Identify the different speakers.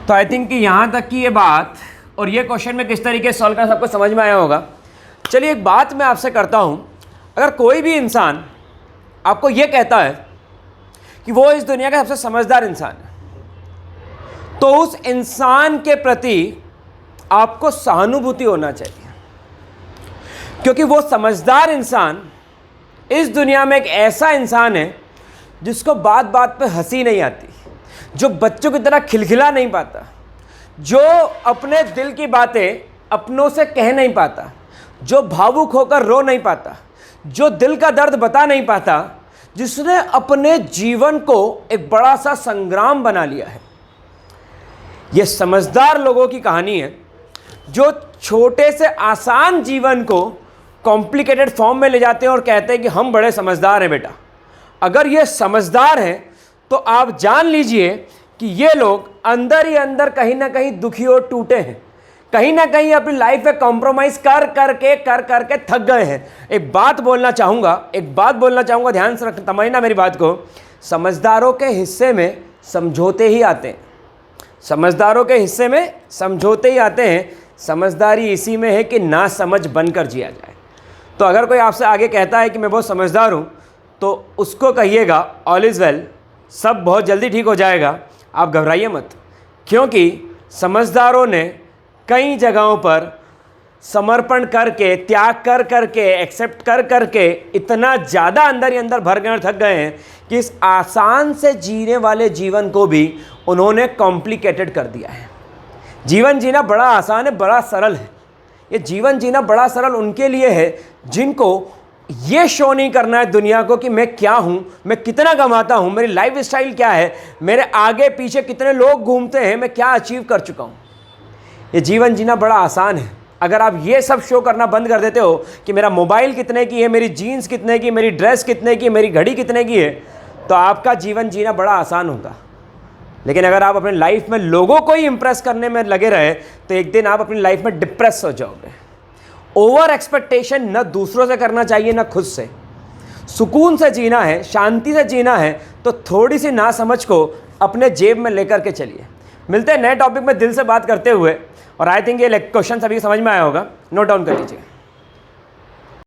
Speaker 1: तो I think कि यहाँ तक की ये बात और ये क्वेश्चन में किस तरीके से सॉल्व करना सबको समझ में आया होगा। चलिए एक बात मैं आपसे करता हूँ, अगर कोई भी इंसान आपको ये कहता है कि वो इस दुनिया का सबसे समझदार इंसान है, तो उस इंसान के प्रति आपको सहानुभूति होना चाहिए, क्योंकि वो समझदार इंसान इस दुनिया में एक ऐसा इंसान है जिसको बात बात पे हंसी नहीं आती, जो बच्चों की तरह खिलखिला नहीं पाता, जो अपने दिल की बातें अपनों से कह नहीं पाता, जो भावुक होकर रो नहीं पाता, जो दिल का दर्द बता नहीं पाता, जिसने अपने जीवन को एक बड़ा सा संग्राम बना लिया है। यह समझदार लोगों की कहानी है, जो छोटे से आसान जीवन को कॉम्प्लिकेटेड फॉर्म में ले जाते हैं और कहते हैं कि हम बड़े समझदार हैं। बेटा, अगर ये समझदार हैं तो आप जान लीजिए कि ये लोग अंदर ही अंदर कहीं ना कहीं दुखी और टूटे हैं, कहीं ना कहीं अपनी लाइफ में कॉम्प्रोमाइज कर करके थक गए हैं। एक बात बोलना चाहूँगा, ध्यान से समझना मेरी बात को। समझदारों के हिस्से में समझौते ही आते हैं, समझदारों के हिस्से में समझौते ही आते हैं। समझदारी इसी में है कि ना समझ बनकर जिया जाए। तो अगर कोई आपसे आगे कहता है कि मैं बहुत समझदार हूँ, तो उसको कहिएगा ऑल इज़ वेल, सब बहुत जल्दी ठीक हो जाएगा, आप घबराइए मत। क्योंकि समझदारों ने कई जगहों पर समर्पण करके, त्याग करके, एक्सेप्ट करके इतना ज़्यादा अंदर ही अंदर भर गए और थक गए हैं कि इस आसान से जीने वाले जीवन को भी उन्होंने कॉम्प्लिकेटेड कर दिया है। जीवन जीना बड़ा आसान है, बड़ा सरल है। ये जीवन जीना बड़ा सरल उनके लिए है जिनको ये शो नहीं करना है दुनिया को कि मैं क्या हूँ, मैं कितना कमाता हूँ, मेरी लाइफ स्टाइल क्या है, मेरे आगे पीछे कितने लोग घूमते हैं, मैं क्या अचीव कर चुका हूँ। ये जीवन जीना बड़ा आसान है। अगर आप ये सब शो करना बंद कर देते हो कि मेरा मोबाइल कितने की है, मेरी जीन्स कितने की, मेरी ड्रेस कितने की, मेरी घड़ी कितने की है, तो आपका जीवन जीना बड़ा आसान होगा। लेकिन अगर आप अपने लाइफ में लोगों को ही इंप्रेस करने में लगे रहे, तो एक दिन आप अपनी लाइफ में डिप्रेस हो जाओगे। ओवर एक्सपेक्टेशन न दूसरों से करना चाहिए न खुद से। सुकून से जीना है, शांति से जीना है, तो थोड़ी सी नासमझ को अपने जेब में लेकर के चलिए। मिलते हैं नए टॉपिक में दिल से बात करते हुए। और आई थिंक ये क्वेश्चन सभी समझ में आया होगा, नोट डाउन कर लीजिए।